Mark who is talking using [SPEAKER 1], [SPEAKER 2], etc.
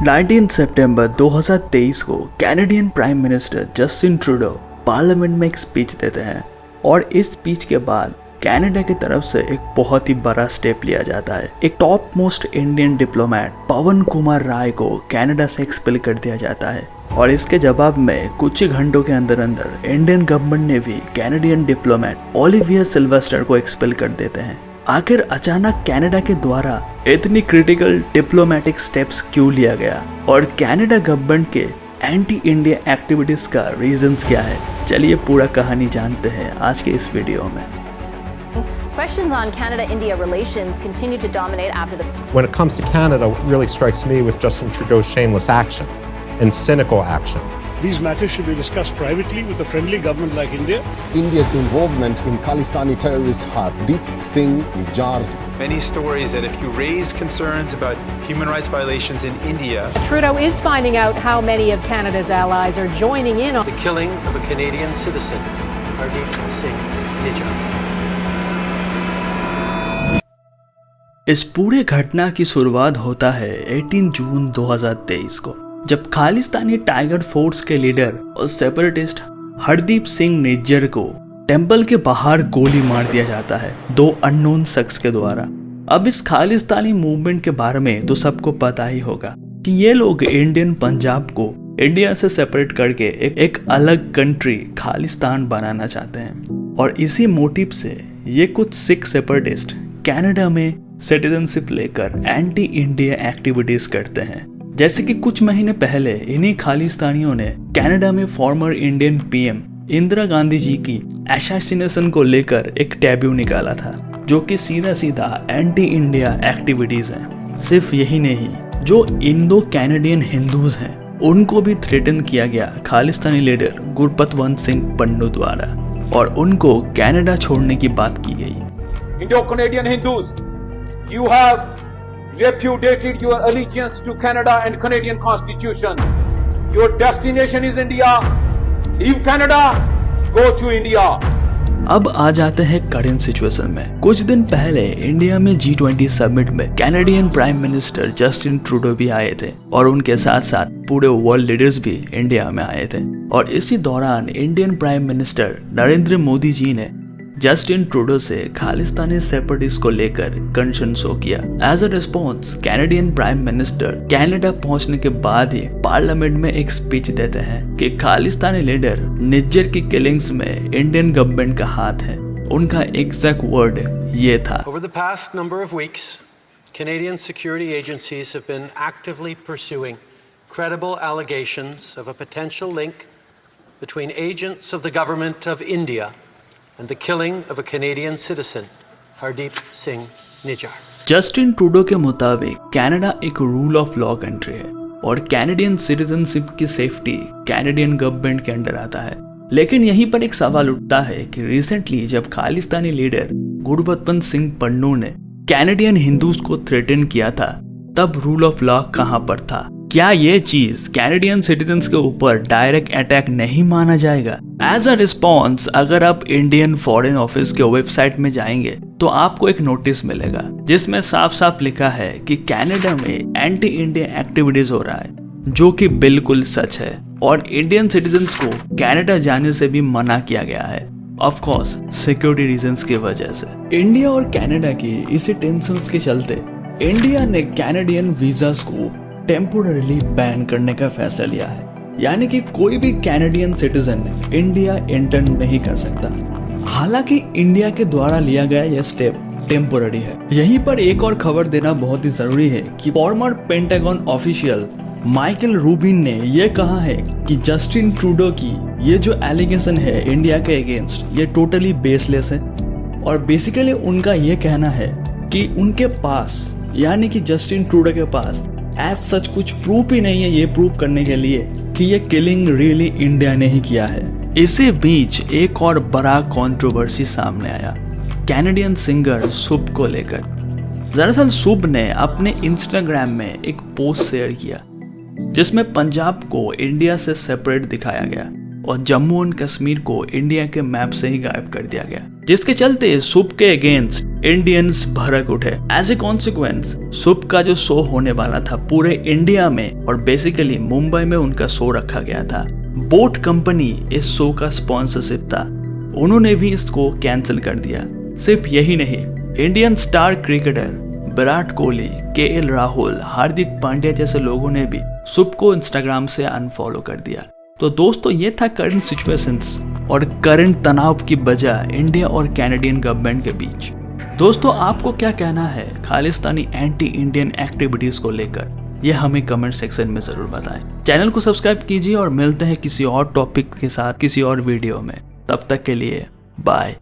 [SPEAKER 1] 19 सितंबर 2023 को Canadian prime minister Justin Trudeau parliament में एक स्पीच देते हैं और इस स्पीच के बाद कनाडा की तरफ से एक बहुत ही बड़ा स्टेप लिया जाता है। एक टॉप मोस्ट इंडियन डिप्लोमेट पवन कुमार राय को कनाडा से एक्सपेल कर दिया जाता है और इसके जवाब में कुछ ही घंटों के अंदर अंदर इंडियन गवर्नमेंट ने भी कैनेडियन डिप्लोमेट ओलिवियर सिल्वेस्टर को एक्सपेल कर देते हैं। आखिर अचानक कनाडा के द्वारा इतनी क्रिटिकल डिप्लोमेटिक स्टेप्स क्यों लिया गया और कनाडा गवर्नमेंट के एंटी इंडिया एक्टिविटीज का रीजंस क्या है, चलिए पूरा कहानी जानते हैं आज के इस वीडियो में।
[SPEAKER 2] Questions on Canada-India relations continue to dominate after the...
[SPEAKER 3] When it comes to Canada, what really strikes me with Justin Trudeau's shameless action and cynical action.
[SPEAKER 4] These matters should be discussed privately with a friendly government like India.
[SPEAKER 5] India's involvement in Khalistani terrorist Hardeep Singh Nijjar's.
[SPEAKER 6] Many stories that if you raise concerns about human rights violations in India,
[SPEAKER 7] Trudeau is finding out how many of Canada's allies are joining in on
[SPEAKER 8] the killing of a Canadian citizen, Hardeep Singh Nijjar.
[SPEAKER 1] इस पूरे घटना की शुरुआत होता है 18 जून 2023 को, जब Khalistani tiger force के लीडर और सेपरेटिस्ट हरदीप सिंह निज्जर को टेंपल के बाहर गोली मार दिया जाता है दो अननोन शख्स के द्वारा। अब इस खालिस्तानी मूवमेंट के बारे में तो सबको पता ही होगा कि ये लोग इंडियन पंजाब को इंडिया से सेपरेट करके एक अलग कंट्री खालिस्तान बनाना चाहते हैं और इसी मोटिव से ये कुछ सिख सेपरेटिस्ट कनाडा में सिटीजनशिप लेकर एंटी इंडिया एक्टिविटीज करते हैं। जैसे कि कुछ महीने पहले इन्हीं खालिस्तानियों ने कनाडा में former Indian PM Indira Gandhi ji की असैसिनेशन को लेकर एक टैब्यू निकाला था, जो कि सीधा सीधा एंटी इंडिया एक्टिविटीज हैं। सिर्फ यही नहीं, जो इंडो कैनेडियन हिंदूज हैं उनको भी थ्रेटन किया गया खालिस्तानी लीडर गुरपतवंत सिंह पन्नू द्वारा और उनको कनाडा छोड़ने की बात की गई।
[SPEAKER 9] Indo Canadian Hindus, you have repudiated your allegiance to Canada and Canadian Constitution. Your destination is India. Leave Canada, go to India.
[SPEAKER 1] अब आ जाते हैं करेंट सिचुएशन में। कुछ दिन पहले इंडिया में G20 समिट में Canadian prime minister Justin Trudeau भी आए थे और उनके साथ साथ पूरे वर्ल्ड लीडर्स भी इंडिया में आए थे और इसी दौरान Indian prime minister Narendra Modi ji ने जस्टिन ट्रूडो से खालिस्तानी सेपरेटिस्ट को लेकर कंसर्न शो किया। As a response Canadian prime minister Canada पहुंचने के बाद ही पार्लियामेंट में एक स्पीच देते हैं कि खालिस्तानी लीडर निज्जर की किलिंग्स में इंडियन गवर्नमेंट का हाथ है। उनका एग्जैक्ट वर्ड ये था।
[SPEAKER 8] Over the past number of weeks, Canadian security agencies have been actively pursuing credible allegations of a potential link between agents of the government of India and the killing of a Canadian citizen, Hardeep Singh Nijjar.
[SPEAKER 1] Justin Trudeau के मुताबिक Canada एक rule of law country है और Canadian citizenship की safety Canadian government के under आता है। लेकिन यहीं पर एक सवाल उठता है कि रिसेंटली जब खालिस्तानी लीडर गुरपतवंत सिंह पन्नू ने कैनेडियन हिंदूज को थ्रेटन किया था, तब रूल ऑफ लॉ कहां पर था? क्या ये चीज कैनेडियन सिटीजन्स के ऊपर डायरेक्ट अटैक नहीं माना जाएगा? एज अ रिस्पॉन्स अगर आप इंडियन फॉरेन ऑफिस के वेबसाइट में जाएंगे तो आपको एक नोटिस मिलेगा जिसमें साफ साफ लिखा है कि कनाडा में एंटी इंडिया एक्टिविटीज हो रहा है, जो कि बिल्कुल सच है और इंडियन सिटीजन्स को कनाडा जाने से भी मना किया गया है, ऑफ कोर्स सिक्योरिटी रीजंस की वजह से। इंडिया और कनाडा की इसी टेंशंस के चलते इंडिया ने कैनेडियन वीजास को टेम्पोररीली बैन करने का फैसला लिया है, यानी कि कोई भी कैनेडियन सिटीजन इंडिया एंटर नहीं कर सकता। हालांकि इंडिया के द्वारा लिया गया यह स्टेप टेम्पोररी है। यहीं पर एक और खबर देना बहुत ही जरूरी है कि farmer pentagon official Michael Rubin ने यह कहा है कि जस्टिन ट्रूडो की ये जो एलिगेशन है इंडिया के अगेंस्ट, ये टोटली बेसलेस है और बेसिकली उनका ये कहना है कि उनके पास, यानी कि जस्टिन ट्रूडो के पास एज सच कुछ प्रूफ ही नहीं है ये प्रूफ करने के लिए कि ये किलिंग रियली इंडिया ने ही किया है। इसी बीच एक और बड़ा कंट्रोवर्सी सामने आया कैनेडियन सिंगर शुभ को लेकर। दरअसल शुभ ने अपने इंस्टाग्राम में एक पोस्ट शेयर किया जिसमें पंजाब को इंडिया से सेपरेट दिखाया गया और जम्मू एंड कश्मीर को इंडिया के मैप से ही गायब कर दिया गया, जिसके चलते शुभ के अगेंस्ट इंडियंस भड़क उठे। एज ए कॉन्सिक्वेंस सुप का जो शो होने वाला था पूरे इंडिया में और बेसिकली मुंबई में उनका शो रखा गया था। बोट कंपनी इस शो का स्पॉन्सरशिप था, उन्होंने भी इसको कैंसिल कर दिया। सिर्फ यही नहीं, Indian star cricketer Virat Kohli, KL Rahul, Hardik Pandya जैसे लोगों ने भी सुप को इंस्टाग्राम से अनफॉलो कर दिया। तो दोस्तों ये था करंट सिचुएशंस और करंट तनाव की वजह इंडिया और कैनेडियन गवर्नमेंट के बीच। दोस्तों आपको क्या कहना है खालिस्तानी एंटी इंडियन एक्टिविटीज को लेकर, यह हमें कमेंट सेक्शन में जरूर बताएं। चैनल को सब्सक्राइब कीजिए और मिलते हैं किसी और टॉपिक के साथ किसी और वीडियो में। तब तक के लिए बाय।